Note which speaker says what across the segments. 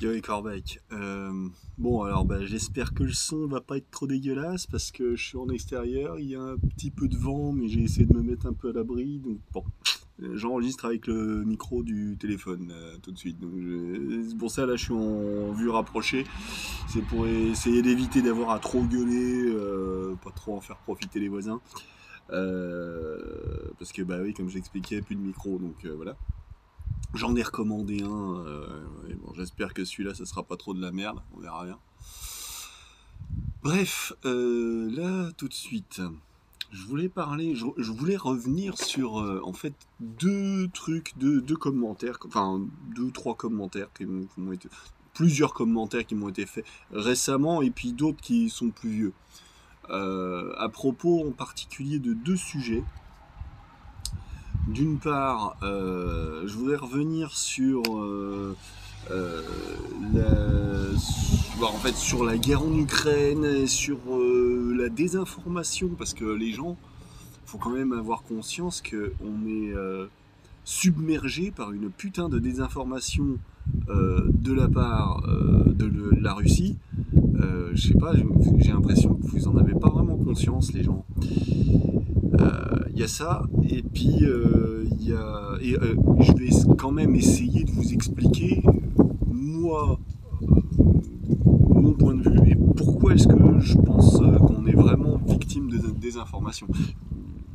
Speaker 1: Yo les Corbeck. Bon alors j'espère que le son va pas être trop dégueulasse parce que je suis en extérieur, il y a un petit peu de vent mais j'ai essayé de me mettre un peu à l'abri donc bon. J'enregistre avec le micro du téléphone tout de suite. C'est pour ça là je suis en vue rapprochée. C'est pour essayer d'éviter d'avoir à trop gueuler, pas trop en faire profiter les voisins. Parce que bah oui comme j'expliquais plus de micro donc voilà. J'en ai recommandé un. Et bon, j'espère que celui-là, ça sera pas trop de la merde. On verra bien. Bref, là, tout de suite, je voulais revenir sur, en fait, deux trucs, deux commentaires, enfin, deux, trois commentaires qui m'ont été, plusieurs commentaires qui m'ont été faits récemment et puis d'autres qui sont plus vieux. À propos en particulier de deux sujets. D'une part, je voudrais revenir sur euh, en fait, sur la guerre en Ukraine et sur la désinformation, parce que les gens, faut quand même avoir conscience qu'on est submergé par une putain de désinformation de la part de la Russie. Je sais pas, j'ai l'impression que vous en avez pas vraiment conscience, les gens. Il y a ça, et puis je vais quand même essayer de vous expliquer, moi, mon point de vue, et pourquoi est-ce que je pense qu'on est vraiment victime de désinformation.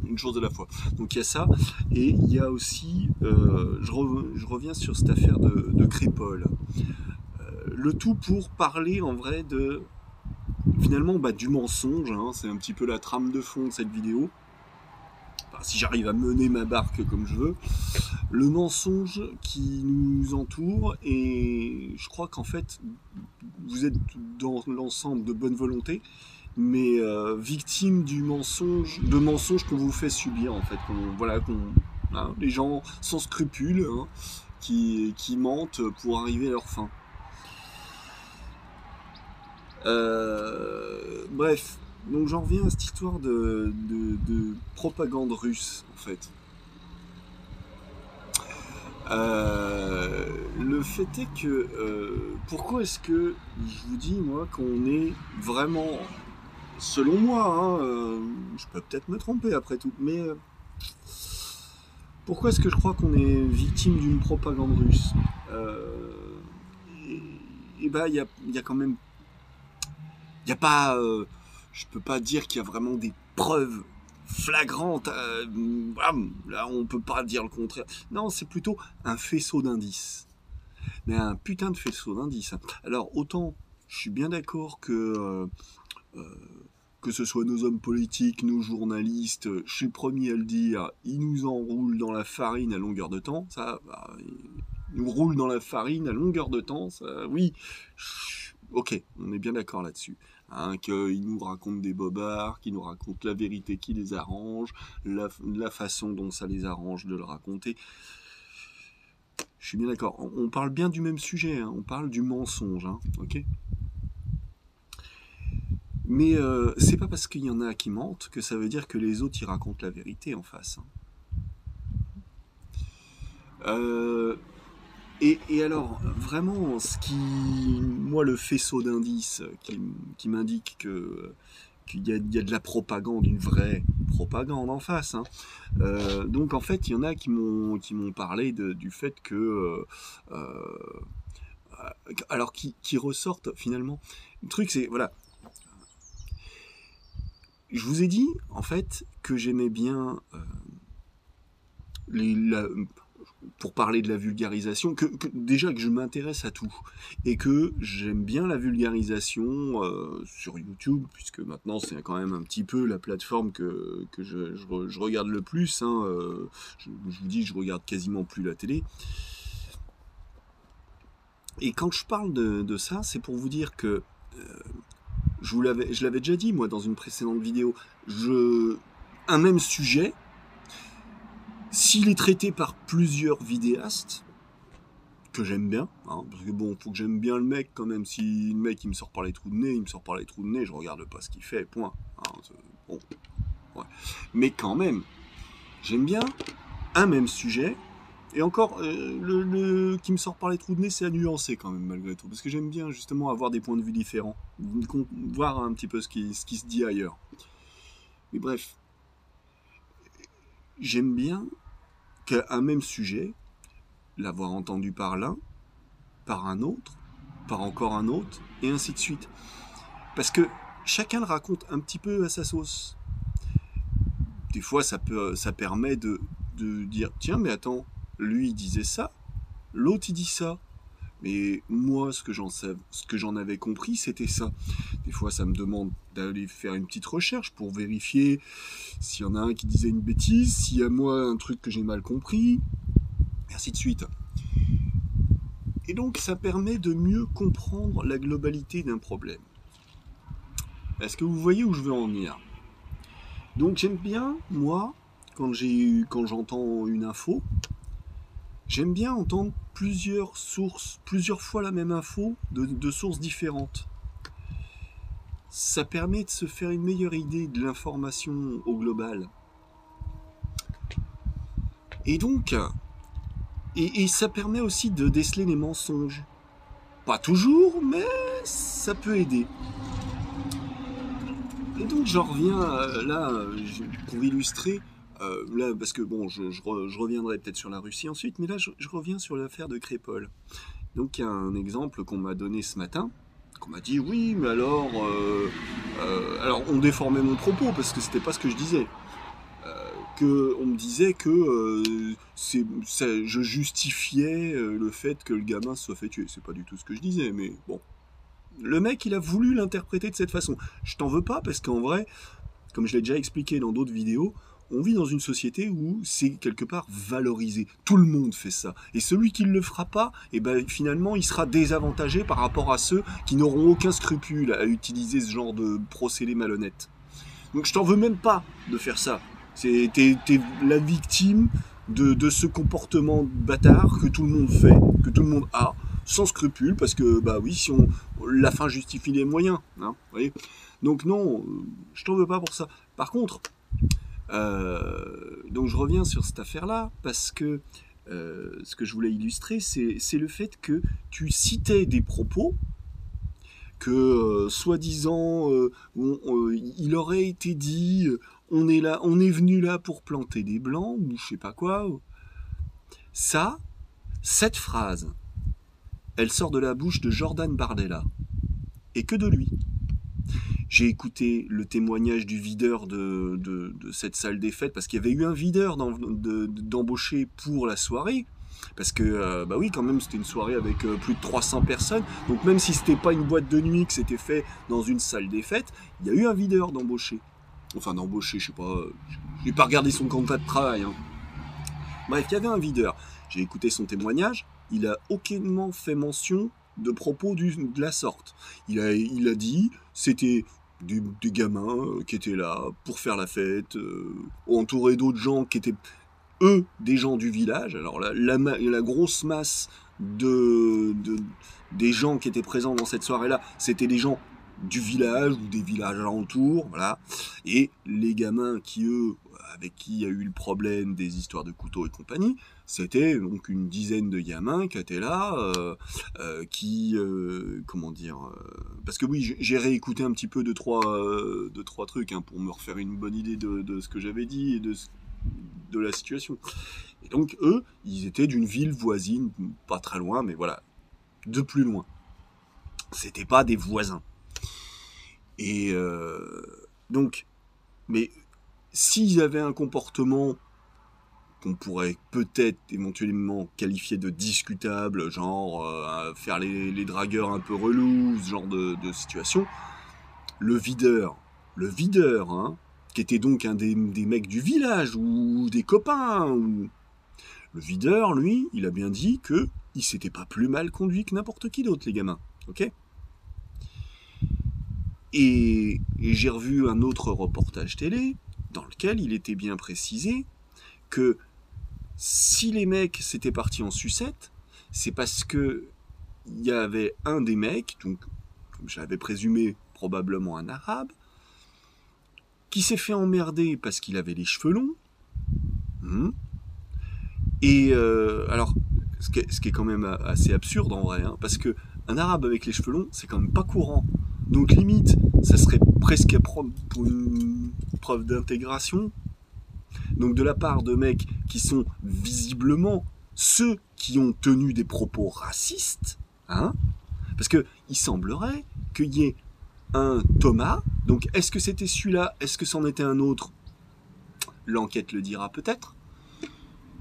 Speaker 1: Une chose de la fois. Donc il y a ça, et il y a aussi, je reviens sur cette affaire de Crépol. Le tout pour parler en vrai de, finalement, du mensonge, hein, c'est un petit peu la trame de fond de cette vidéo. Enfin, si j'arrive à mener ma barque comme je veux, le mensonge qui nous entoure, et je crois qu'en fait, vous êtes dans l'ensemble de bonne volonté, mais victime du mensonge, de mensonges qu'on vous fait subir en fait, hein, les gens sans scrupules, hein, qui mentent pour arriver à leur fin. Bref, donc j'en reviens à cette histoire de propagande russe en fait. Le fait est que pourquoi est-ce que je vous dis moi qu'on est vraiment, selon moi, hein, je peux peut-être me tromper après tout, mais pourquoi est-ce que je crois qu'on est victime d'une propagande russe? Et bah il y a quand même, il y a pas, je peux pas dire qu'il y a vraiment des preuves flagrantes. Là on peut pas dire le contraire. Non, c'est plutôt un faisceau d'indices. Mais un putain de faisceau d'indices. Alors autant je suis bien d'accord que ce soit nos hommes politiques, nos journalistes, je suis le premier à le dire, ils nous enroulent dans la farine à longueur de temps, ça, ils nous roulent dans la farine à longueur de temps, ça, oui, ok, on est bien d'accord là-dessus. Hein, qu'ils nous racontent des bobards, qu'ils nous racontent la vérité qui les arrange, la façon dont ça les arrange de le raconter. Je suis bien d'accord. On parle bien du même sujet, hein, on parle du mensonge, hein, ok. Mais c'est pas parce qu'il y en a qui mentent que ça veut dire que les autres y racontent la vérité en face, hein. Euh, et alors, vraiment, ce qui, moi, le faisceau d'indices qui m'indique qu'il y a de la propagande, une vraie propagande en face, hein. Donc en fait, il y en a qui m'ont parlé du fait que, alors qui ressortent finalement. Le truc, c'est voilà, je vous ai dit en fait que j'aimais bien les, la, pour parler de la vulgarisation, déjà que je m'intéresse à tout et que j'aime bien la vulgarisation sur YouTube, puisque maintenant c'est quand même un petit peu la plateforme que je regarde le plus, hein, je vous dis, je regarde quasiment plus la télé. Et quand je parle de ça, c'est pour vous dire que je l'avais déjà dit moi dans une précédente vidéo, un même sujet, s'il est traité par plusieurs vidéastes, que j'aime bien, hein, parce que bon, faut que j'aime bien le mec quand même. Si le mec il me sort par les trous de nez, il me sort par les trous de nez, je regarde pas ce qu'il fait, point. Hein, bon, ouais. Mais quand même, j'aime bien un même sujet, Et encore, le qui me sort par les trous de nez, c'est à nuancer quand même, malgré tout. Parce que j'aime bien justement avoir des points de vue différents. Voir un petit peu ce qui se dit ailleurs. Mais bref, j'aime bien qu'un même sujet, l'avoir entendu par l'un, par un autre, par encore un autre, et ainsi de suite. Parce que chacun le raconte un petit peu à sa sauce. Des fois, ça permet de dire, tiens, mais attends, lui il disait ça, l'autre il dit ça. Mais moi, ce que j'en avais compris, c'était ça. Des fois, ça me demande d'aller faire une petite recherche pour vérifier s'il y en a un qui disait une bêtise, s'il y a moi un truc que j'ai mal compris, et ainsi de suite. Et donc, ça permet de mieux comprendre la globalité d'un problème. Est-ce que vous voyez où je veux en venir? Donc, j'aime bien, moi, quand j'entends une info, j'aime bien entendre plusieurs sources, plusieurs fois la même info de sources différentes. Ça permet de se faire une meilleure idée de l'information au global. Et donc, et ça permet aussi de déceler les mensonges. Pas toujours, mais ça peut aider. Et donc j'en reviens pour illustrer, là, parce que bon, je reviendrai peut-être sur la Russie ensuite, mais là je reviens sur l'affaire de Crépol. Donc il y a un exemple qu'on m'a donné ce matin, qu'on m'a dit oui, mais alors on déformait mon propos parce que c'était pas ce que je disais. On me disait que je justifiais le fait que le gamin se soit fait tuer. C'est pas du tout ce que je disais, mais bon. Le mec, il a voulu l'interpréter de cette façon. Je t'en veux pas parce qu'en vrai, comme je l'ai déjà expliqué dans d'autres vidéos, on vit dans une société où c'est quelque part valorisé. Tout le monde fait ça. Et celui qui ne le fera pas, eh ben, finalement, il sera désavantagé par rapport à ceux qui n'auront aucun scrupule à utiliser ce genre de procédé malhonnête. Donc je t'en veux même pas de faire ça. T'es la victime de ce comportement bâtard que tout le monde fait, que tout le monde a, sans scrupule, parce que bah oui, si on la fin justifie les moyens, hein, vous voyez. Donc non, je t'en veux pas pour ça. Par contre, donc je reviens sur cette affaire-là parce que ce que je voulais illustrer, c'est le fait que tu citais des propos que soi-disant il aurait été dit on est là, on est venu là pour planter des blancs ou je sais pas quoi. Cette phrase, elle sort de la bouche de Jordan Bardella et que de lui. J'ai écouté le témoignage du videur de cette salle des fêtes parce qu'il y avait eu un videur d'embauché pour la soirée. Parce que, bah oui, quand même, c'était une soirée avec plus de 300 personnes. Donc même si c'était pas une boîte de nuit, que c'était fait dans une salle des fêtes, il y a eu un videur d'embauché. Enfin, d'embauché, je sais pas. J'ai pas regardé son contrat de travail. Hein. Bref, il y avait un videur. J'ai écouté son témoignage. Il a aucunement fait mention de propos de la sorte. Il a dit, c'était des gamins qui étaient là pour faire la fête, entourés d'autres gens qui étaient eux, des gens du village. Alors la grosse masse des gens qui étaient présents dans cette soirée-là, c'était des gens du village ou des villages alentours, voilà. Et les gamins qui, eux, avec qui il y a eu le problème des histoires de couteaux et compagnie, c'était donc une dizaine de gamins qui étaient là, comment dire, parce que oui, j'ai réécouté un petit peu de trois trucs hein, pour me refaire une bonne idée de ce que j'avais dit et de la situation. Et donc eux, ils étaient d'une ville voisine, pas très loin, mais voilà, de plus loin. C'était pas des voisins. Et donc, mais s'ils avaient un comportement qu'on pourrait peut-être éventuellement qualifier de discutable, genre faire les dragueurs un peu relous, ce genre de situation, le videur, hein, qui était donc un des mecs du village ou des copains, le videur, lui, il a bien dit que il s'était pas plus mal conduit que n'importe qui d'autre, les gamins, ok ? Et j'ai revu un autre reportage télé dans lequel il était bien précisé que si les mecs s'étaient partis en sucette, c'est parce que il y avait un des mecs, donc comme j'avais présumé probablement un arabe, qui s'est fait emmerder parce qu'il avait les cheveux longs, Et alors, ce qui est quand même assez absurde en vrai, hein, parce que un arabe avec les cheveux longs, c'est quand même pas courant. Donc limite, ça serait presque à prendre pour une preuve d'intégration. Donc de la part de mecs qui sont visiblement ceux qui ont tenu des propos racistes, hein, parce que il semblerait qu'il y ait un Thomas. Donc est-ce que c'était celui-là? Est-ce que c'en était un autre? L'enquête le dira peut-être.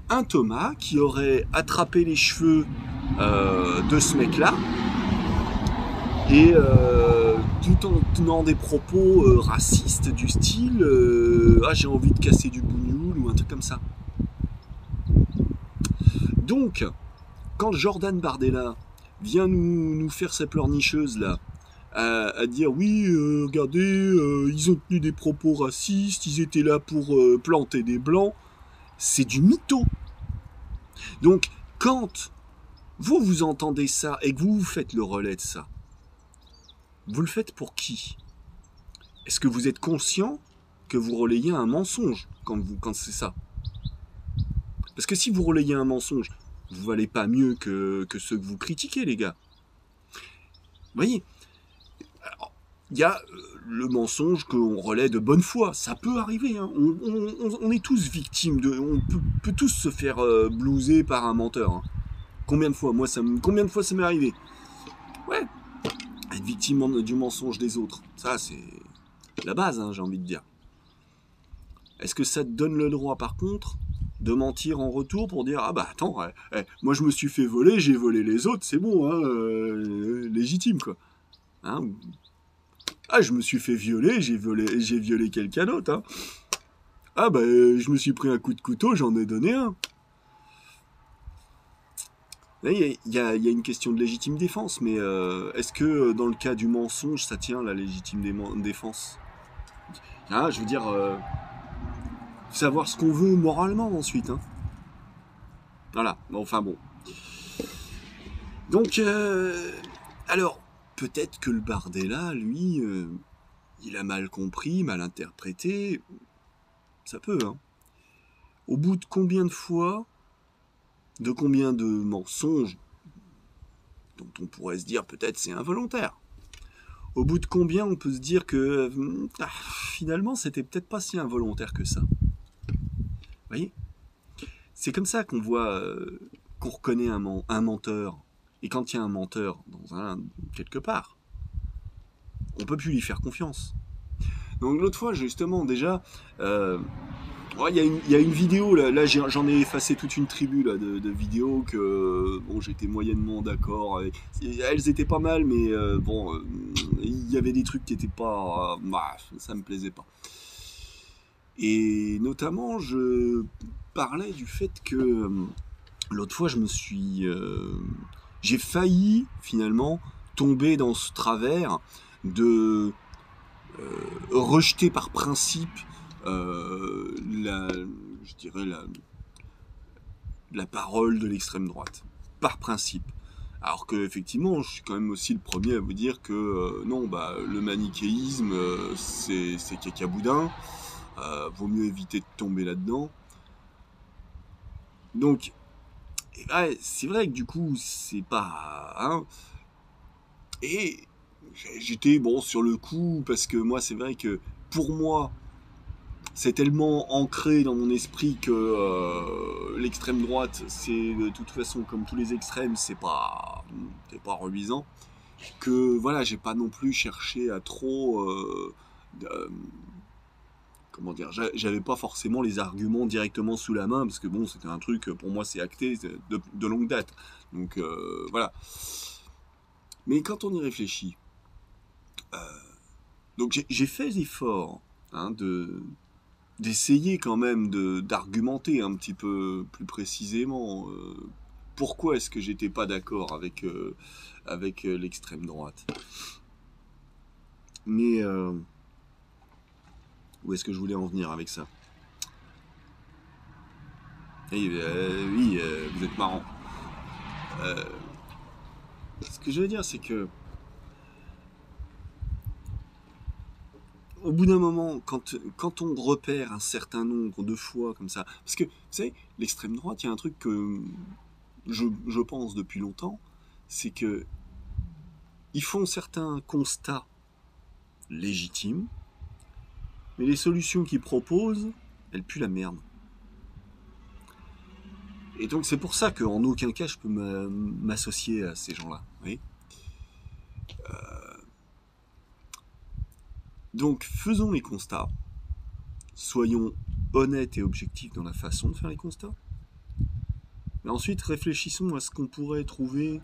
Speaker 1: Un Thomas qui aurait attrapé les cheveux de ce mec-là et tout en tenant des propos racistes du style ah j'ai envie de casser du bougnoul ou un truc comme ça. Donc quand Jordan Bardella vient nous faire sa pleurnicheuse là à dire oui regardez ils ont tenu des propos racistes, ils étaient là pour planter des blancs, c'est du mytho. Donc quand vous entendez ça et que vous faites le relais de ça, vous le faites pour qui? Est-ce que vous êtes conscient que vous relayez un mensonge quand c'est ça? Parce que si vous relayez un mensonge, vous valez pas mieux que ceux que vous critiquez, les gars. Vous voyez, il y a le mensonge qu'on relaie de bonne foi. Ça peut arriver. Hein. On est tous victimes on peut tous se faire blouser par un menteur. Hein. Combien de fois ça m'est arrivé? Ouais, être victime du mensonge des autres. Ça, c'est la base, hein, j'ai envie de dire. Est-ce que ça te donne le droit, par contre, de mentir en retour pour dire ah bah attends, moi je me suis fait voler, j'ai volé les autres, c'est bon, hein, légitime quoi. Hein, ah je me suis fait violer, j'ai violé quelqu'un d'autre. Hein. Ah bah je me suis pris un coup de couteau, j'en ai donné un. Il y a une question de légitime défense, mais est-ce que dans le cas du mensonge, ça tient la légitime défense? Ah, je veux dire, savoir ce qu'on veut moralement ensuite. Hein. Voilà, enfin bon. Donc, alors, peut-être que le Bardella, lui, il a mal compris, mal interprété. Ça peut, hein. Au bout de combien de mensonges, dont on pourrait se dire peut-être c'est involontaire. Au bout de combien on peut se dire que finalement c'était peut-être pas si involontaire que ça. Vous voyez? C'est comme ça qu'on voit, qu'on reconnaît un menteur. Et quand il y a un menteur quelque part, on peut plus lui faire confiance. Donc l'autre fois justement déjà, il y a une vidéo, là j'en ai effacé toute une tribu là, de vidéos que bon, j'étais moyennement d'accord avec. Elles étaient pas mal, mais il y avait des trucs qui étaient pas. Ça me plaisait pas. Et notamment, je parlais du fait que l'autre fois, j'ai failli finalement tomber dans ce travers de rejeter par principe la parole de l'extrême droite, par principe. Alors que effectivement, je suis quand même aussi le premier à vous dire que non, le manichéisme, c'est cacaboudin. Vaut mieux éviter de tomber là-dedans. Donc, ouais, c'est vrai que du coup, c'est pas... Hein, et j'étais sur le coup, parce que moi, c'est vrai que pour moi, c'est tellement ancré dans mon esprit que l'extrême droite, c'est de toute façon, comme tous les extrêmes, c'est pas reluisant, que voilà, j'ai pas non plus cherché à trop... comment dire, j'avais pas forcément les arguments directement sous la main, parce que bon, c'était un truc, pour moi, c'est acté de longue date. Donc voilà. Mais quand on y réfléchit, donc j'ai fait l'effort hein, d'essayer quand même d'argumenter un petit peu plus précisément pourquoi est-ce que j'étais pas d'accord avec l'extrême droite. Mais où est-ce que je voulais en venir avec ça? Oui, vous êtes marrant. Ce que je veux dire, c'est que au bout d'un moment, quand on repère un certain nombre de fois comme ça, parce que, vous savez, l'extrême droite, il y a un truc que je pense depuis longtemps, c'est que ils font certains constats légitimes, mais les solutions qu'ils proposent, elles puent la merde. Et donc c'est pour ça qu'en aucun cas je peux m'associer à ces gens-là. Vous voyez. Donc faisons les constats, soyons honnêtes et objectifs dans la façon de faire les constats, mais ensuite réfléchissons à ce qu'on pourrait trouver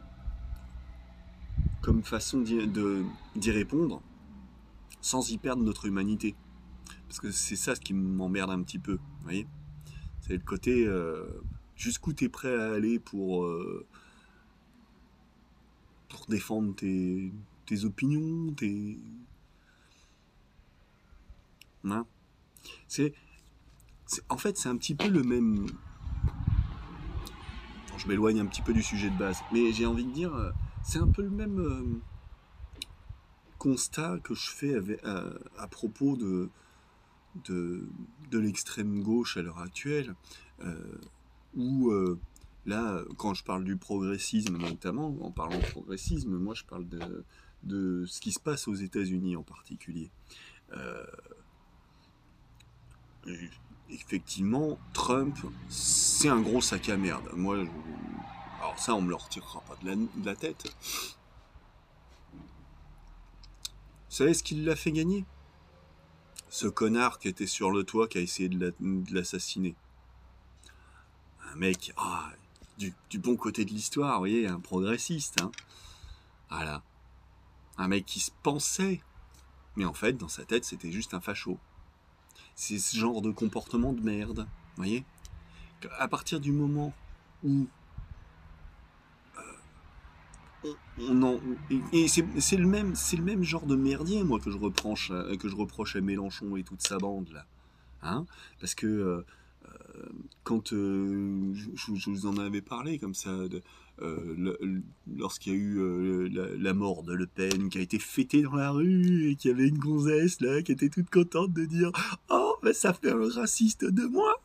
Speaker 1: comme façon d'y répondre sans y perdre notre humanité. Parce que c'est ça ce qui m'emmerde un petit peu, vous voyez. C'est le côté jusqu'où t'es prêt à aller pour défendre tes opinions, hein. En fait, c'est un petit peu le même. Je m'éloigne un petit peu du sujet de base, mais j'ai envie de dire, c'est un peu le même constat que je fais à propos de l'extrême gauche à l'heure actuelle, où là, quand je parle du progressisme notamment, en parlant de progressisme, moi je parle de ce qui se passe aux États-Unis en particulier. Effectivement, Trump, c'est un gros sac à merde. Alors ça, on me le retirera pas de la tête. Vous savez ce qui l'a fait gagner? Ce connard qui était sur le toit, qui a essayé de l'assassiner. Un mec, du bon côté de l'histoire, vous voyez, un progressiste. Hein. Voilà. Un mec qui se pensait, mais en fait, dans sa tête, c'était juste un facho. C'est ce genre de comportement de merde, vous voyez. À partir du moment où et c'est le même genre de merdier, moi, que je reproche à Mélenchon et toute sa bande là, hein, parce que quand je vous en avais parlé comme ça, lorsqu'il y a eu la mort de Le Pen, qui a été fêtée dans la rue, et qu'il y avait une gonzesse là qui était toute contente de dire « Oh, ben ça fait un raciste de moi !»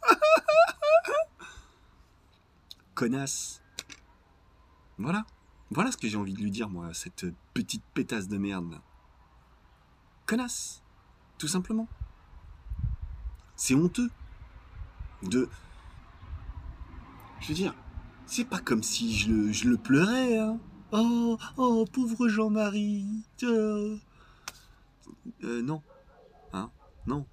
Speaker 1: Connasse. Voilà. Voilà ce que j'ai envie de lui dire, moi, cette petite pétasse de merde là. Connasse. Tout simplement. C'est honteux. Je veux dire, c'est pas comme si je le pleurais, hein. Oh, pauvre Jean-Marie. Non. Hein, non.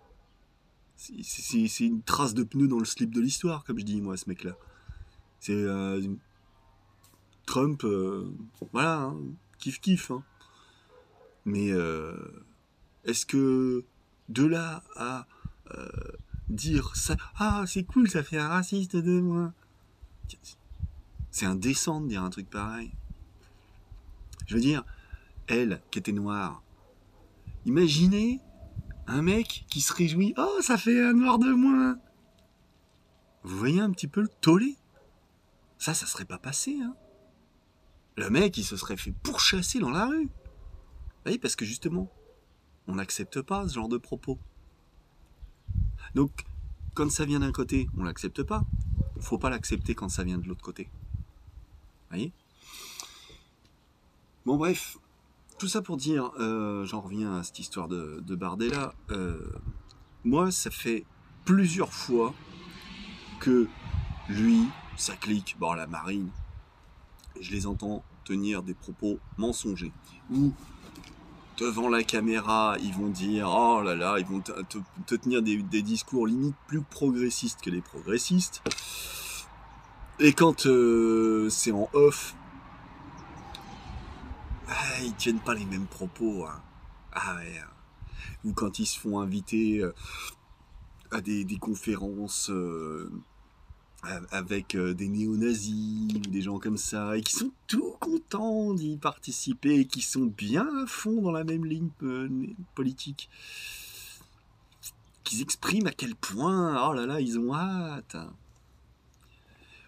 Speaker 1: C'est une trace de pneu dans le slip de l'histoire, comme je dis, moi, ce mec-là. C'est Trump, voilà, hein, kiff, hein. Mais est-ce que de là à dire ça, c'est cool, ça fait un raciste de moi, c'est indécent de dire un truc pareil. Je veux dire, elle qui était noire, imaginez un mec qui se réjouit, oh ça fait un noir de moins. Vous voyez un petit peu le tollé? Ça serait pas passé, hein. Le mec, il se serait fait pourchasser dans la rue. Vous voyez, parce que justement, on n'accepte pas ce genre de propos. Donc, quand ça vient d'un côté, on l'accepte pas. Faut pas l'accepter quand ça vient de l'autre côté. Vous voyez? Bon, bref, tout ça pour dire, j'en reviens à cette histoire de Bardella. Moi, ça fait plusieurs fois que lui, sa clique, la marine, je les entends tenir des propos mensongers. Ou devant la caméra, ils vont dire, oh là là, ils vont te tenir des discours limite plus progressistes que les progressistes. Et quand c'est en off, ils tiennent pas les mêmes propos. Hein. Ah ouais. Ou quand ils se font inviter à des conférences avec des néo-nazis ou des gens comme ça, et qui sont tout contents d'y participer, et qui sont bien à fond dans la même ligne politique, qu'ils expriment à quel point, oh là là, ils ont hâte.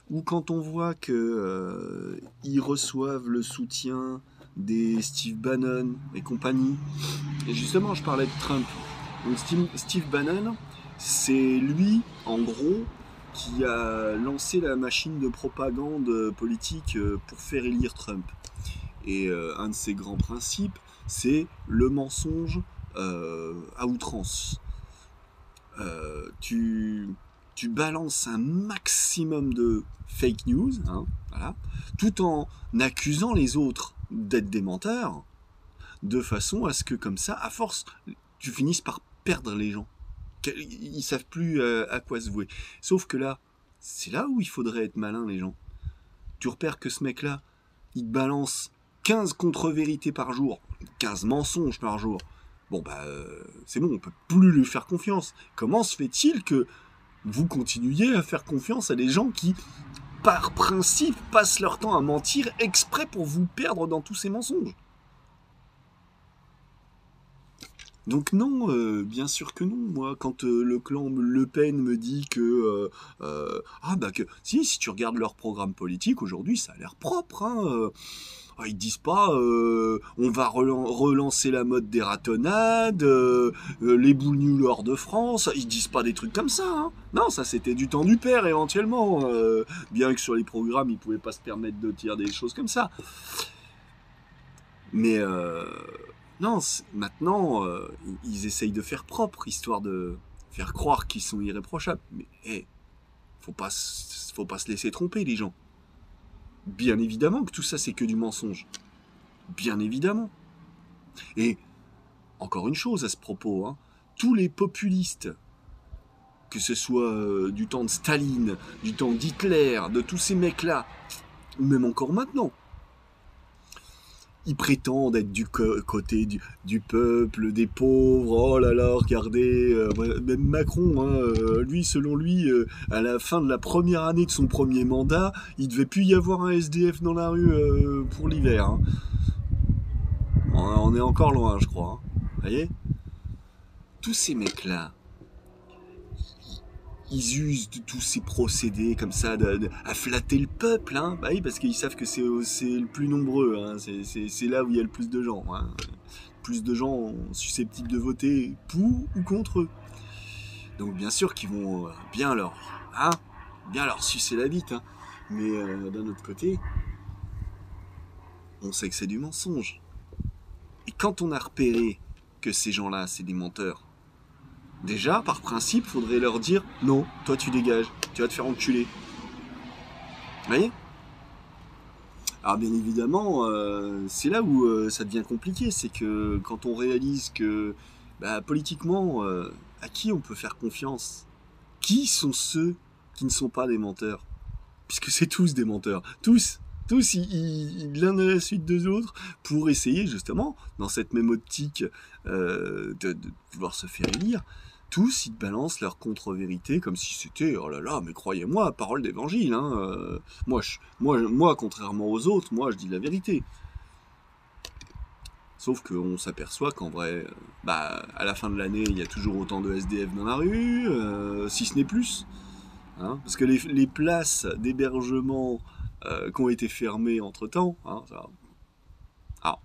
Speaker 1: Ou quand on voit que ils reçoivent le soutien des Steve Bannon et compagnie. Et justement, je parlais de Trump. Donc Steve Bannon, c'est lui, en gros, qui a lancé la machine de propagande politique pour faire élire Trump. Et un de ses grands principes, c'est le mensonge à outrance. Tu balances un maximum de fake news, hein, voilà, tout en accusant les autres d'être des menteurs, de façon à ce que, comme ça, à force, tu finisses par perdre les gens. Ils savent plus à quoi se vouer. Sauf que là, c'est là où il faudrait être malin, les gens. Tu repères que ce mec-là, il te balance 15 contre-vérités par jour, 15 mensonges par jour. Bon, bah, c'est bon, on peut plus lui faire confiance. Comment se fait-il que vous continuiez à faire confiance à des gens qui, par principe, passent leur temps à mentir exprès pour vous perdre dans tous ces mensonges? Donc non, bien sûr que non. Moi, quand le clan Le Pen me dit que ah bah que si tu regardes leur programme politique aujourd'hui, ça a l'air propre. Hein, ils disent pas on va relancer la mode des ratonnades, les boules nuls hors de France. Ils disent pas des trucs comme ça. Hein. Non, ça c'était du temps du père éventuellement. Bien que sur les programmes, ils pouvaient pas se permettre de dire des choses comme ça. Mais non, maintenant, ils essayent de faire propre, histoire de faire croire qu'ils sont irréprochables. Mais faut pas se laisser tromper, les gens. Bien évidemment que tout ça, c'est que du mensonge. Bien évidemment. Et encore une chose à ce propos, hein, tous les populistes, que ce soit du temps de Staline, du temps d'Hitler, de tous ces mecs-là, ou même encore maintenant, ils prétendent être du côté du peuple, des pauvres. Oh là là, regardez, même Macron, hein, lui, selon lui, à la fin de la première année de son premier mandat, il devait plus y avoir un SDF dans la rue pour l'hiver. Hein. On est encore loin, je crois. Hein. Vous voyez ? Tous ces mecs-là, ils usent de tous ces procédés comme ça à flatter le peuple, hein. Bah oui, parce qu'ils savent que c'est le plus nombreux, hein. C'est là où il y a le plus de gens, hein. Plus de gens susceptibles de voter pour ou contre eux. Donc bien sûr qu'ils vont bien leur sucer la bite, hein. Mais d'un autre côté, on sait que c'est du mensonge. Et quand on a repéré que ces gens-là, c'est des menteurs, déjà, par principe, faudrait leur dire « Non, toi tu dégages, tu vas te faire enculer. » Vous voyez ? Alors bien évidemment, c'est là où ça devient compliqué, c'est que quand on réalise que, politiquement, à qui on peut faire confiance ? Qui sont ceux qui ne sont pas des menteurs ? Puisque c'est tous des menteurs. Tous, l'un à la suite de l'autre, pour essayer justement, dans cette même optique de vouloir se faire élire, tous ils te balancent leur contre-vérité comme si c'était oh là là, mais croyez-moi, parole d'évangile. Hein, moi, contrairement aux autres, moi je dis la vérité. Sauf qu'on s'aperçoit qu'en vrai, à la fin de l'année, il y a toujours autant de SDF dans la rue, si ce n'est plus. Hein, parce que les places d'hébergement qui ont été fermées entre-temps, hein, ça... Ah.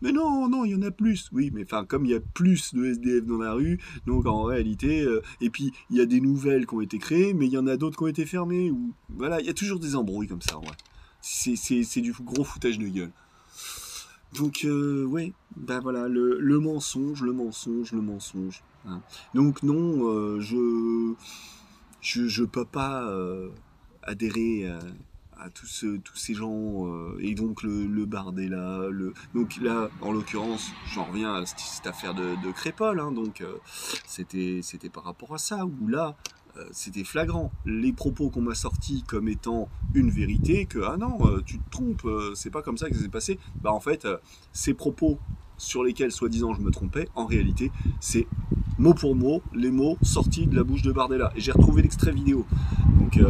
Speaker 1: Mais non, il y en a plus. Oui, mais enfin, comme il y a plus de SDF dans la rue, donc en réalité, et puis il y a des nouvelles qui ont été créées, mais il y en a d'autres qui ont été fermées. Ou voilà, il y a toujours des embrouilles comme ça. Ouais. C'est du gros foutage de gueule. Donc ouais, voilà, le mensonge. Hein. Donc non, je peux pas adhérer à tous ces gens et donc le Bardella, donc là en l'occurrence j'en reviens à cette affaire de Crépol, hein, donc c'était par rapport à ça où là c'était flagrant, les propos qu'on m'a sortis comme étant une vérité, que ah non tu te trompes, c'est pas comme ça que ça s'est passé, en fait ces propos sur lesquels soi-disant je me trompais, en réalité c'est mot pour mot les mots sortis de la bouche de Bardella, et j'ai retrouvé l'extrait vidéo, donc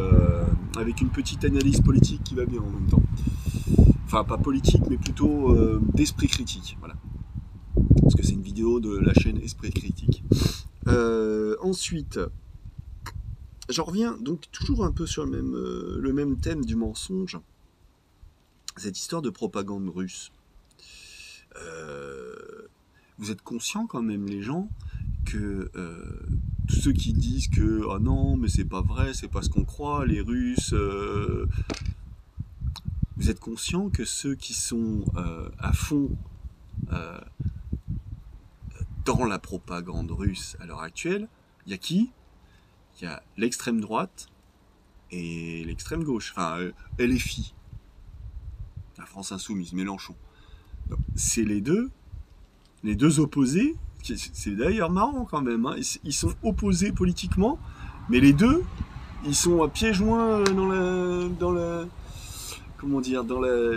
Speaker 1: avec une petite analyse politique qui va bien en même temps, enfin pas politique mais plutôt d'esprit critique, voilà, parce que c'est une vidéo de la chaîne Esprit Critique. Ensuite, j'en reviens donc toujours un peu sur le même thème du mensonge, cette histoire de propagande russe. Vous êtes conscients quand même, les gens, que tous ceux qui disent que ah non, mais c'est pas vrai, c'est pas ce qu'on croit, les Russes. Vous êtes conscient que ceux qui sont à fond dans la propagande russe à l'heure actuelle, il y a qui? Il y a l'extrême droite et l'extrême gauche, enfin LFI, la France Insoumise, Mélenchon. C'est les deux opposés. C'est d'ailleurs marrant quand même. Hein. Ils sont opposés politiquement, mais les deux, ils sont à pieds joints dans la, comment dire, dans la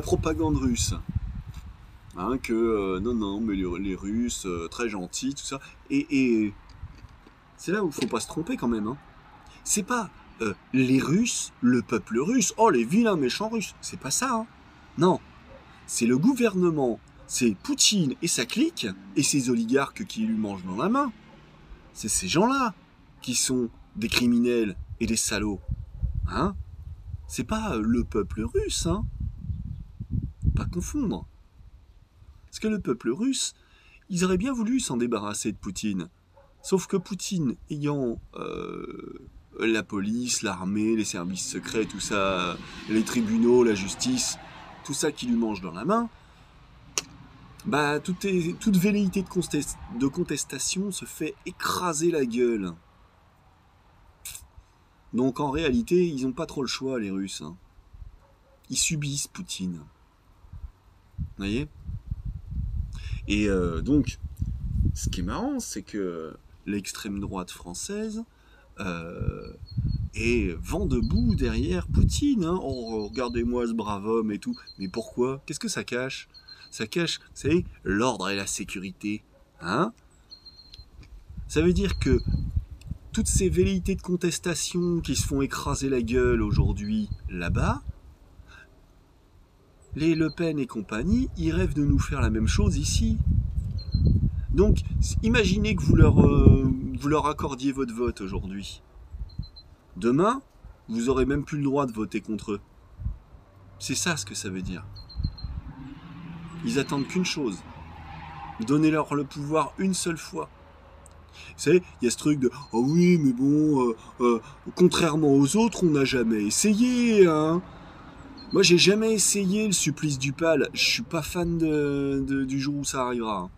Speaker 1: propagande russe. Hein, que non, mais les Russes, très gentils, tout ça. Et c'est là où il faut pas se tromper quand même. Hein. C'est pas les Russes, le peuple russe, oh les vilains méchants Russes. C'est pas ça. Hein. Non. C'est le gouvernement, c'est Poutine et sa clique, et ses oligarques qui lui mangent dans la main. C'est ces gens-là qui sont des criminels et des salauds. Hein? C'est pas le peuple russe, hein? Pas confondre. Parce que le peuple russe, ils auraient bien voulu s'en débarrasser de Poutine. Sauf que Poutine, ayant la police, l'armée, les services secrets, tout ça, les tribunaux, la justice, tout ça qui lui mange dans la main, bah toute velléité de contestation se fait écraser la gueule. Donc en réalité, ils n'ont pas trop le choix, les Russes. Hein. Ils subissent Poutine. Vous voyez? Et donc, ce qui est marrant, c'est que l'extrême droite française est vent debout derrière Poutine. Hein. Oh, regardez-moi ce brave homme et tout. Mais pourquoi? Qu'est-ce que ça cache? Ça cache, vous savez, l'ordre et la sécurité. Hein? Ça veut dire que toutes ces velléités de contestation qui se font écraser la gueule aujourd'hui là-bas, les Le Pen et compagnie, ils rêvent de nous faire la même chose ici. Donc, imaginez que vous leur accordiez votre vote aujourd'hui. Demain, vous aurez même plus le droit de voter contre eux. C'est ça ce que ça veut dire. Ils attendent qu'une chose. Donnez-leur le pouvoir une seule fois. Vous savez, il y a ce truc de « Oh oui, mais bon, contrairement aux autres, on n'a jamais essayé, hein !» Moi, j'ai jamais essayé le supplice du PAL. Je suis pas fan du jour où ça arrivera. Hein.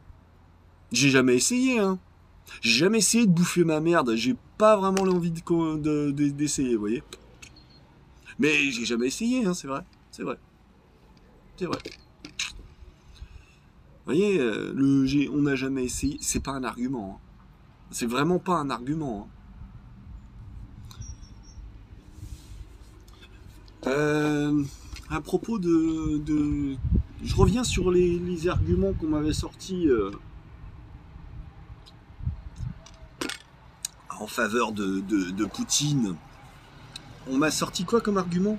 Speaker 1: J'ai jamais essayé, hein. J'ai jamais essayé de bouffer ma merde. J'ai pas vraiment l'envie d'essayer, vous voyez. Mais j'ai jamais essayé, hein, c'est vrai. C'est vrai. C'est vrai. Vous voyez, on n'a jamais essayé, c'est pas un argument. Hein. C'est vraiment pas un argument. Hein. À propos je reviens sur les arguments qu'on m'avait sortis en faveur de Poutine. On m'a sorti quoi comme argument?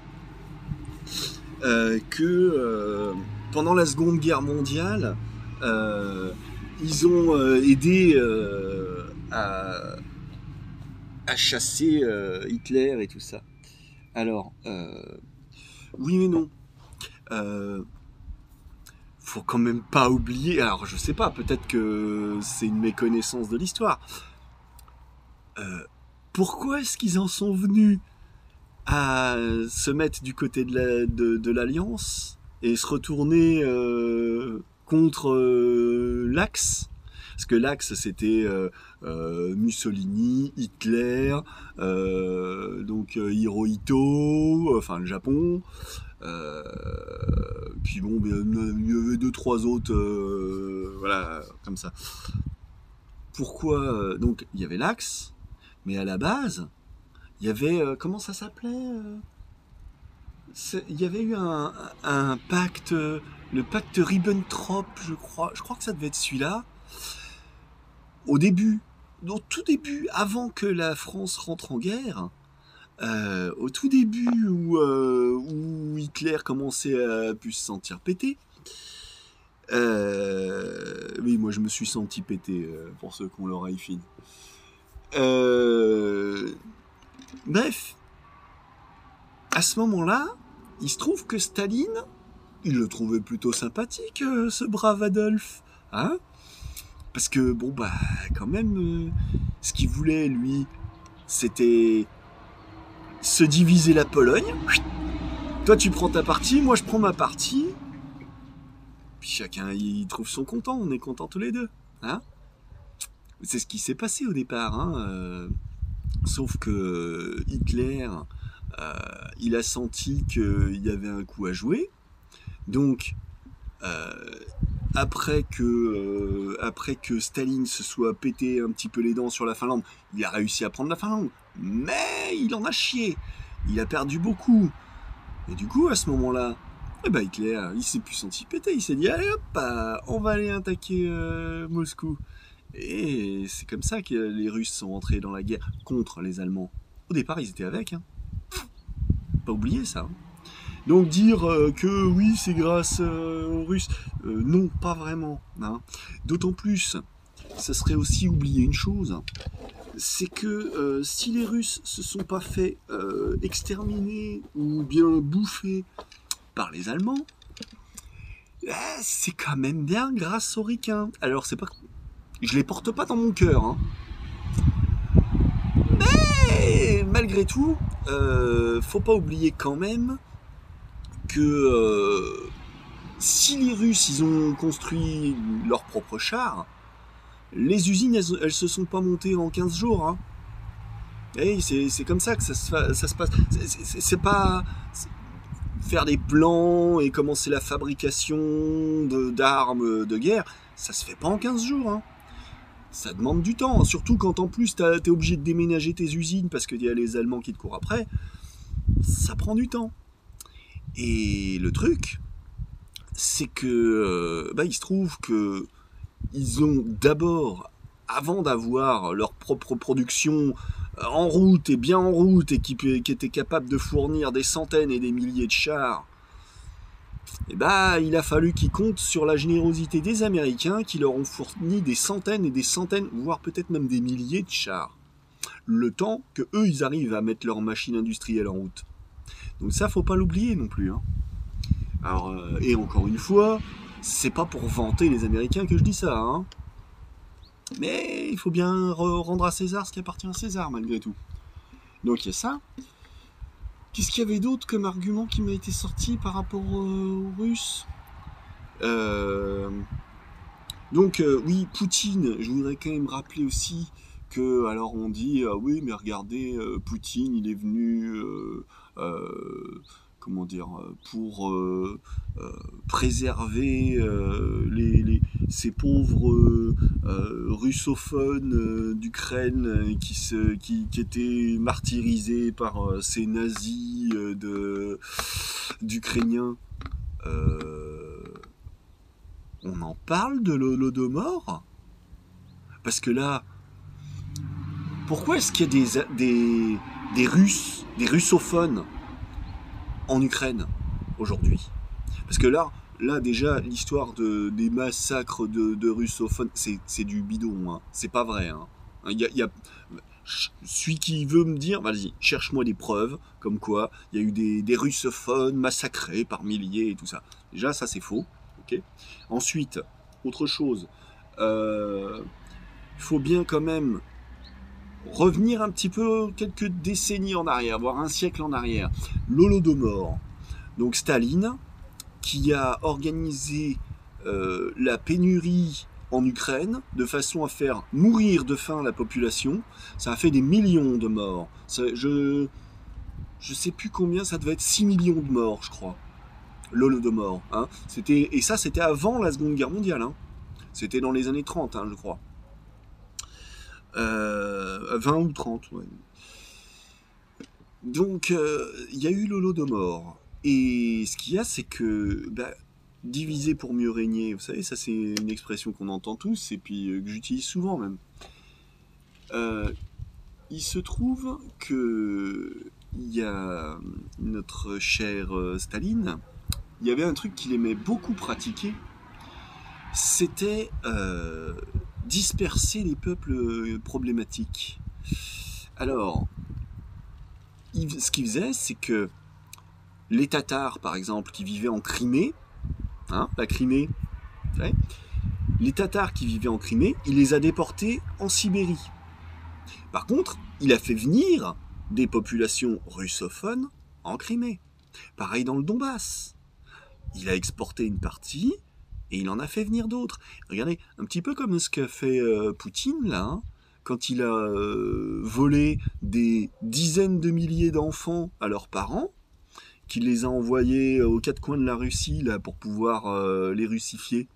Speaker 1: Que pendant la Seconde Guerre mondiale, ils ont aidé à chasser Hitler et tout ça. Alors, oui mais non. Faut quand même pas oublier. Alors, je sais pas, peut-être que c'est une méconnaissance de l'histoire. Pourquoi est-ce qu'ils en sont venus à se mettre du côté de l'Alliance et se retourner contre l'Axe? Parce que l'Axe, c'était Mussolini, Hitler, donc Hirohito, enfin le Japon. Puis bon, il y avait 2-3 autres, voilà, comme ça. Pourquoi donc il y avait l'Axe, mais à la base, il y avait comment ça s'appelait il y avait eu un pacte, le pacte Ribbentrop, je crois que ça devait être celui-là. Au tout début, avant que la France rentre en guerre, au tout début où Hitler commençait à plus se sentir pété, oui, moi je me suis senti pété, pour ceux qui ont l'oreille fine. Bref, à ce moment-là, il se trouve que Staline, il le trouvait plutôt sympathique, ce brave Adolphe, hein. Parce que, bon, bah, quand même, ce qu'il voulait, lui, c'était se diviser la Pologne. Toi, tu prends ta partie, moi, je prends ma partie. Puis chacun, il trouve son content, on est contents tous les deux. Hein? C'est ce qui s'est passé au départ. Hein? Sauf que Hitler, euh, il a senti qu'il y avait un coup à jouer. Donc, euh, après que Staline se soit pété un petit peu les dents sur la Finlande, il a réussi à prendre la Finlande. Mais il en a chié. Il a perdu beaucoup. Et du coup, à ce moment-là, eh ben Hitler, il s'est plus senti péter. Il s'est dit, allez hop, on va aller attaquer Moscou. Et c'est comme ça que les Russes sont entrés dans la guerre contre les Allemands. Au départ, ils étaient avec. Hein. Pas oublier ça. Hein. Donc dire que oui, c'est grâce aux Russes, non, pas vraiment. Hein. D'autant plus, ça serait aussi oublier une chose, c'est que si les Russes se sont pas fait exterminer ou bien bouffer par les Allemands, c'est quand même bien grâce aux Ricains. Alors c'est pas, je les porte pas dans mon cœur, hein. Mais malgré tout, faut pas oublier quand même que si les Russes ils ont construit leurs propres chars, les usines elles se sont pas montées en 15 jours. Hein. Et c'est comme ça que ça se passe. C'est pas faire des plans et commencer la fabrication d'armes de guerre, ça se fait pas en 15 jours. Hein. Ça demande du temps, surtout quand en plus t'es obligé de déménager tes usines parce qu'il y a les Allemands qui te courent après. Ça prend du temps. Et le truc, c'est que il se trouve que ils ont d'abord, avant d'avoir leur propre production en route et bien en route et qui était capable de fournir des centaines et des milliers de chars, et il a fallu qu'ils comptent sur la générosité des Américains qui leur ont fourni des centaines et des centaines, voire peut-être même des milliers de chars. Le temps que eux ils arrivent à mettre leur machine industrielle en route. Donc ça, faut pas l'oublier non plus. Hein. Alors, et encore une fois, c'est pas pour vanter les Américains que je dis ça. Hein. Mais il faut bien rendre à César ce qui appartient à César, malgré tout. Donc il y a ça. Qu'est-ce qu'il y avait d'autre comme argument qui m'a été sorti par rapport aux Russes Donc oui, Poutine, je voudrais quand même rappeler aussi que, alors on dit, oui mais regardez, Poutine il est venu, comment dire, pour préserver ces pauvres russophones d'Ukraine qui étaient martyrisés par ces nazis d'Ukrainiens. On en parle de l'Holodomor? Parce que là, pourquoi est-ce qu'il y a des Russes, des russophones en Ukraine aujourd'hui? Parce que là déjà, l'histoire des massacres de russophones, c'est du bidon, hein. C'est pas vrai. Hein. Celui qui veut me dire, vas-y, cherche-moi des preuves, comme quoi il y a eu des russophones massacrés par milliers et tout ça. Déjà, ça c'est faux. Okay. Ensuite, autre chose, il faut bien quand même revenir un petit peu quelques décennies en arrière, voire un siècle en arrière. L'Holodomor, donc Staline, qui a organisé la pénurie en Ukraine de façon à faire mourir de faim la population. Ça a fait des millions de morts. Je sais plus combien, ça devait être 6 millions de morts, je crois. L'Holodomor. Hein. Et ça, c'était avant la Seconde Guerre mondiale. Hein. C'était dans les années 30, hein, je crois. 20 ou 30, ouais. Donc, il y a eu l'Holodomor. Et ce qu'il y a, c'est que diviser pour mieux régner, vous savez, ça c'est une expression qu'on entend tous et puis que j'utilise souvent même. Il se trouve que il y a notre cher Staline, il y avait un truc qu'il aimait beaucoup pratiquer, c'était disperser les peuples problématiques. Alors, ce qu'il faisait, c'est que les Tatars, par exemple, qui vivaient en Crimée, hein, la Crimée, les Tatars qui vivaient en Crimée, il les a déportés en Sibérie. Par contre, il a fait venir des populations russophones en Crimée. Pareil dans le Donbass. Il a exporté une partie et il en a fait venir d'autres. Regardez, un petit peu comme ce qu'a fait Poutine, là, hein, quand il a volé des dizaines de milliers d'enfants à leurs parents, qu'il les a envoyés aux quatre coins de la Russie là, pour pouvoir les russifier.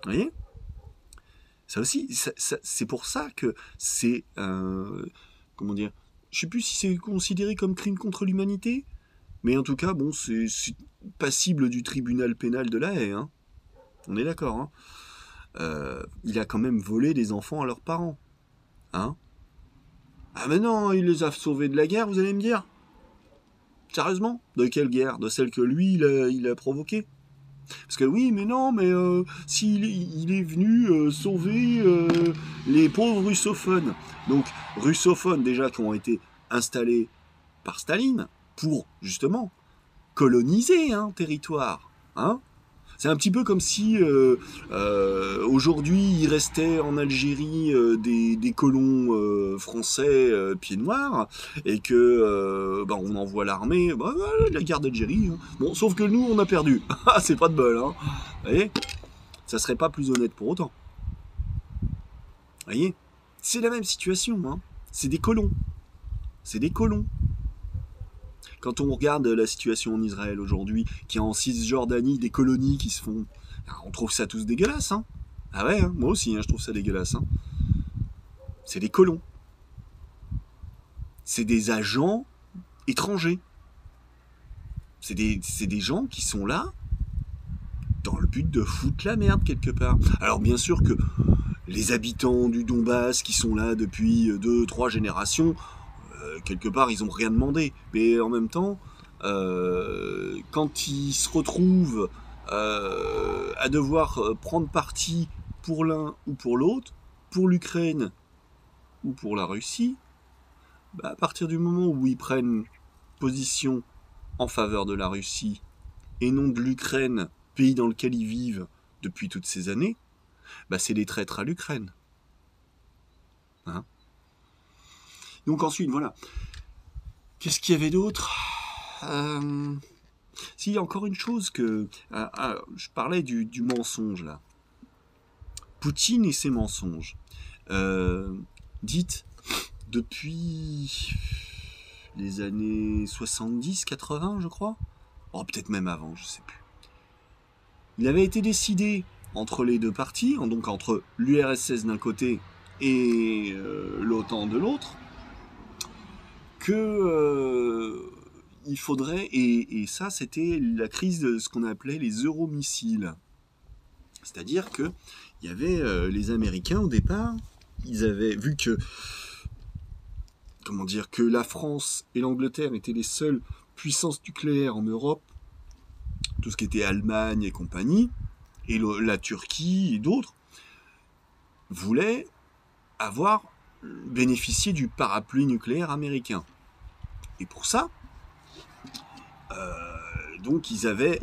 Speaker 1: Vous voyez ? Ça aussi, c'est pour ça que c'est... comment dire ? Je ne sais plus si c'est considéré comme crime contre l'humanité, mais en tout cas, bon, c'est passible du tribunal pénal de La Haye. Hein. On est d'accord. Hein. Il a quand même volé des enfants à leurs parents. Hein ? Ah mais non, il les a sauvés de la guerre, vous allez me dire ? Sérieusement ? De quelle guerre ? De celle que lui, il a provoquée ? Parce que oui, mais non, mais s'il il est venu sauver les pauvres russophones. Donc, russophones déjà qui ont été installés par Staline pour, justement, coloniser un territoire. Hein ? C'est un petit peu comme si aujourd'hui il restait en Algérie des colons français pieds noirs et que on envoie l'armée, la guerre d'Algérie. Hein. Bon, sauf que nous on a perdu. C'est pas de bol, hein. Vous voyez ? Ça serait pas plus honnête pour autant. Vous voyez ? C'est la même situation, hein. C'est des colons. C'est des colons. Quand on regarde la situation en Israël aujourd'hui, qui a en Cisjordanie des colonies qui se font... On trouve ça tous dégueulasse, hein. Ah ouais, hein, moi aussi, hein, je trouve ça dégueulasse. Hein. C'est des colons. C'est des agents étrangers. C'est des gens qui sont là dans le but de foutre la merde quelque part. Alors bien sûr que les habitants du Donbass qui sont là depuis 2-3 générations... quelque part, ils n'ont rien demandé. Mais en même temps, quand ils se retrouvent à devoir prendre parti pour l'un ou pour l'autre, pour l'Ukraine ou pour la Russie, à partir du moment où ils prennent position en faveur de la Russie et non de l'Ukraine, pays dans lequel ils vivent depuis toutes ces années, c'est des traîtres à l'Ukraine. Hein ? Donc ensuite, voilà. Qu'est-ce qu'il y avait d'autre ? Si, il y a encore une chose que... je parlais du mensonge, là. Poutine et ses mensonges. Dites, depuis les années 70-80, je crois. Oh, peut-être même avant, je sais plus. Il avait été décidé entre les deux parties, donc entre l'URSS d'un côté et l'OTAN de l'autre, que il faudrait, et ça c'était la crise de ce qu'on appelait les euromissiles. C'est-à-dire que il y avait les Américains au départ, ils avaient vu que que la France et l'Angleterre étaient les seules puissances nucléaires en Europe, tout ce qui était Allemagne et compagnie, et la Turquie et d'autres, voulaient bénéficier du parapluie nucléaire américain. Et pour ça, donc ils avaient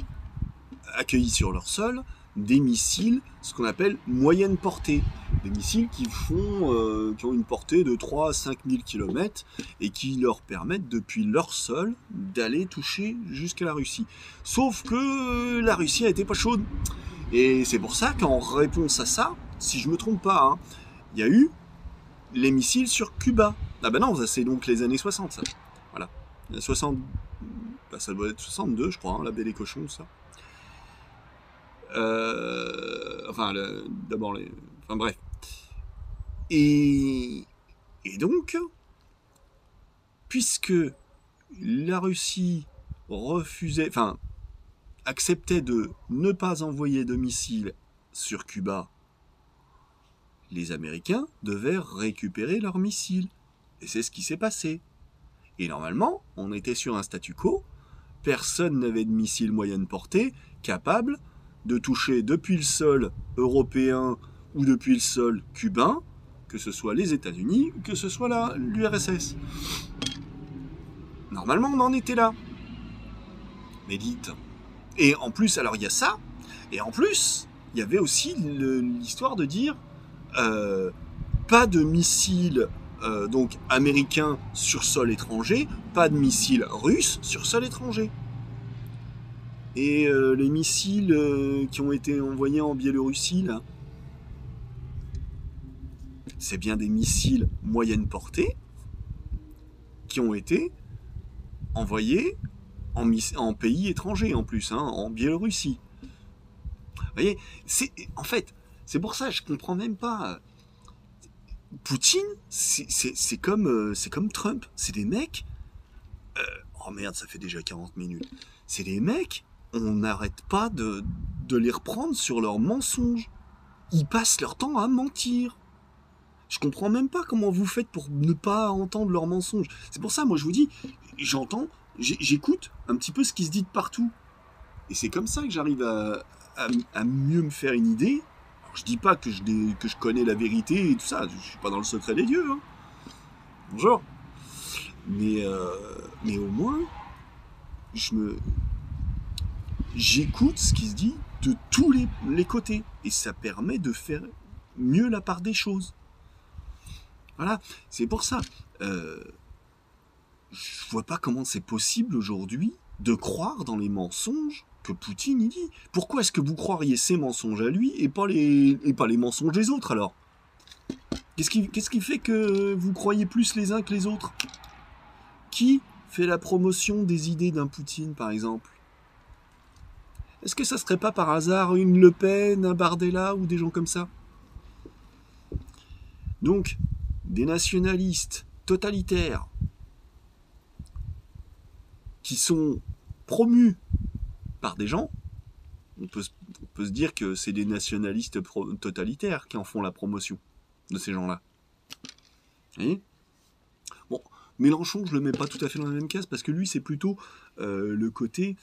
Speaker 1: accueilli sur leur sol des missiles, ce qu'on appelle moyenne portée. Des missiles qui ont une portée de 3 à 5 000 km et qui leur permettent, depuis leur sol, d'aller toucher jusqu'à la Russie. Sauf que la Russie a été pas chaude. Et c'est pour ça qu'en réponse à ça, si je me trompe pas, hein, il y a eu les missiles sur Cuba. Ah ben non, c'est donc les années 60, ça. Voilà. 60... ça doit être 62, je crois, hein, la baie des cochons, ça. D'abord les... Enfin bref. Et donc, puisque la Russie acceptait de ne pas envoyer de missiles sur Cuba, les Américains devaient récupérer leurs missiles. Et c'est ce qui s'est passé. Et normalement, on était sur un statu quo. Personne n'avait de missiles moyenne portée capable de toucher depuis le sol européen ou depuis le sol cubain, que ce soit les États-Unis ou que ce soit l'URSS. Normalement, on en était là. Mais dites. Et en plus, alors il y a ça, et en plus, il y avait aussi l'histoire de dire pas de missiles donc américains sur sol étranger, pas de missiles russes sur sol étranger. Et les missiles qui ont été envoyés en Biélorussie, là, c'est bien des missiles moyenne portée qui ont été envoyés en pays étrangers en plus, hein, en Biélorussie. Vous voyez, en fait, c'est pour ça que je comprends même pas. Poutine, c'est comme Trump. C'est des mecs. Oh merde, ça fait déjà 40 minutes. C'est des mecs, on n'arrête pas de les reprendre sur leurs mensonges. Ils passent leur temps à mentir. Je comprends même pas comment vous faites pour ne pas entendre leurs mensonges. C'est pour ça, moi je vous dis, j'écoute un petit peu ce qui se dit de partout. Et c'est comme ça que j'arrive à mieux me faire une idée. Alors, je dis pas que je connais la vérité et tout ça, je suis pas dans le secret des dieux. Hein. Bonjour. Mais au moins, j'écoute ce qui se dit de tous les côtés. Et ça permet de faire mieux la part des choses. Voilà, c'est pour ça. Je vois pas comment c'est possible aujourd'hui de croire dans les mensonges que Poutine il dit. Pourquoi est-ce que vous croiriez ces mensonges à lui et pas les mensonges des autres alors? Qu'est-ce qui fait que vous croyez plus les uns que les autres? Qui fait la promotion des idées d'un Poutine par exemple? Est-ce que ça serait pas par hasard une Le Pen, un Bardella ou des gens comme ça? Donc, des nationalistes totalitaires qui sont promus par des gens, on peut se dire que c'est des nationalistes totalitaires qui en font la promotion de ces gens-là. Vous voyez ? Bon, Mélenchon, je le mets pas tout à fait dans la même case parce que lui, c'est plutôt le côté...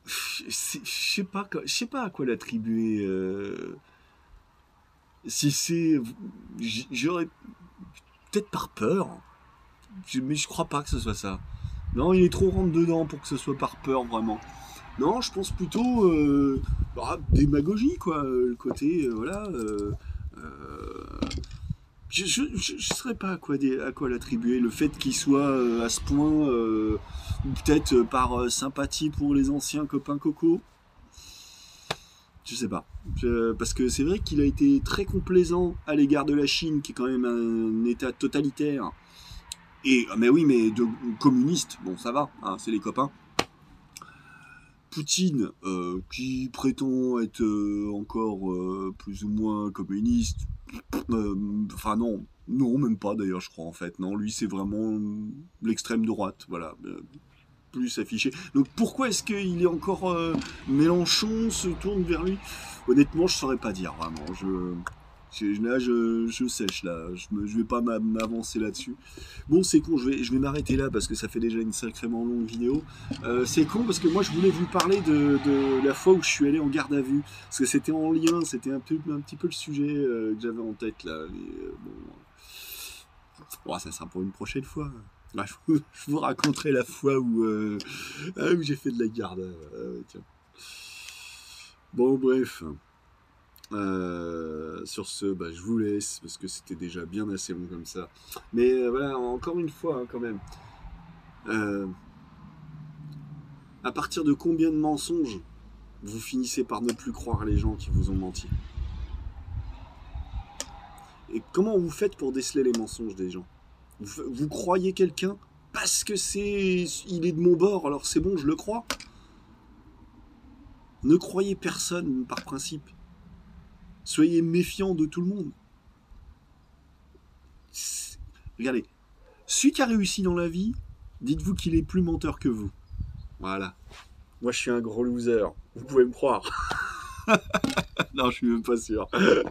Speaker 1: je sais pas à quoi l'attribuer. Si c'est... J'aurais... Peut-être par peur. Mais je crois pas que ce soit ça. Non, il est trop rentre dedans pour que ce soit par peur, vraiment. Non, je pense plutôt démagogie, quoi. Le côté, voilà. Je ne saurais pas à quoi l'attribuer. Le fait qu'il soit à ce point, ou peut-être par sympathie pour les anciens copains Coco. Je sais pas. Parce que c'est vrai qu'il a été très complaisant à l'égard de la Chine, qui est quand même un État totalitaire. Mais oui, mais de communistes, bon, ça va, hein, c'est les copains. Poutine, qui prétend être encore plus ou moins communiste, enfin non, même pas d'ailleurs, je crois en fait. Non, lui, c'est vraiment l'extrême droite, voilà, plus affiché. Donc pourquoi est-ce qu'il est encore Mélenchon se tourne vers lui? Honnêtement, je saurais pas dire vraiment. Je sèche là, je vais pas m'avancer là-dessus. Bon, c'est con, je vais m'arrêter là parce que ça fait déjà une sacrément longue vidéo. C'est con parce que moi je voulais vous parler de la fois où je suis allé en garde à vue. Parce que c'était en lien, c'était un petit peu le sujet que j'avais en tête là. Bon, ça sera pour une prochaine fois. Bref, je vous raconterai la fois où j'ai fait de la garde. Tiens. Bon, bref. Sur ce, je vous laisse parce que c'était déjà bien assez long comme ça. Mais voilà, encore une fois, hein, quand même. À partir de combien de mensonges vous finissez par ne plus croire les gens qui vous ont menti? Et comment vous faites pour déceler les mensonges des gens? Vous croyez quelqu'un parce que il est de mon bord, alors c'est bon, je le crois? Ne croyez personne par principe. Soyez méfiants de tout le monde. Regardez, celui qui a réussi dans la vie, dites-vous qu'il est plus menteur que vous. Voilà. Moi, je suis un gros loser. Vous pouvez me croire. Non, je suis même pas sûr. Je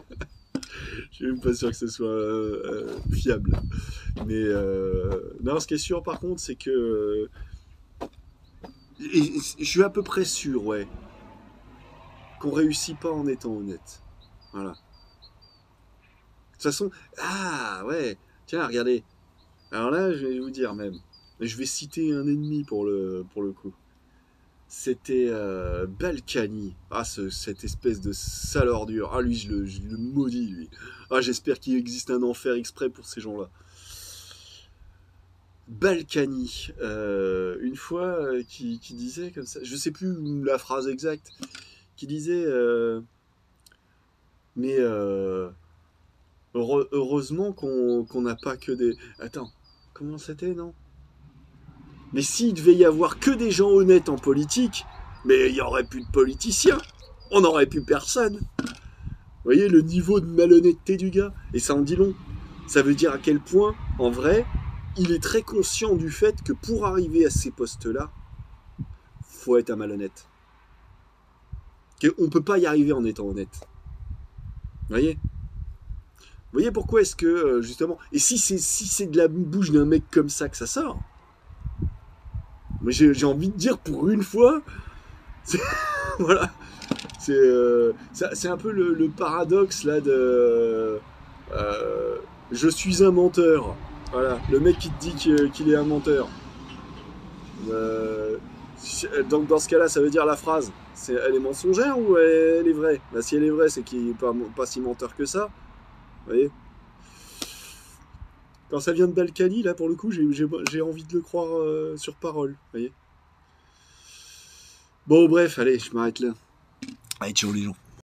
Speaker 1: suis même pas sûr que ce soit fiable. Mais non, ce qui est sûr, par contre, c'est que... je suis à peu près sûr, ouais, qu'on réussit pas en étant honnête. Voilà. De toute façon, ah ouais, tiens, regardez. Alors là, je vais vous dire même. Et je vais citer un ennemi pour le coup. C'était Balkany. Ah, cette espèce de sale ordure. Ah, lui, je le maudis, lui. Ah, j'espère qu'il existe un enfer exprès pour ces gens-là. Balkany, une fois, qui disait comme ça, je sais plus la phrase exacte, qui disait mais heureusement qu'on n'a pas que des. Attends, comment c'était, non? Mais s'il devait y avoir que des gens honnêtes en politique, mais il n'y aurait plus de politiciens. On n'aurait plus personne. Vous voyez le niveau de malhonnêteté du gars? Et ça en dit long. Ça veut dire à quel point, en vrai, il est très conscient du fait que pour arriver à ces postes-là, faut être un malhonnête. On peut pas y arriver en étant honnête. Vous voyez? Vous voyez pourquoi est-ce que, justement... Et si c'est de la bouche d'un mec comme ça que ça sort, mais j'ai envie de dire, pour une fois, voilà, c'est un peu le paradoxe là de je suis un menteur. Voilà, le mec qui te dit qu'il est un menteur. Euh, donc dans ce cas-là, ça veut dire la phrase, elle est mensongère ou elle est vraie? Bah, si elle est vraie, c'est qu'il est pas si menteur que ça. Vous voyez? Quand ça vient de Balkany, là pour le coup, j'ai envie de le croire sur parole. Vous voyez? Bon, bref, allez, je m'arrête là. Allez, ciao les gens.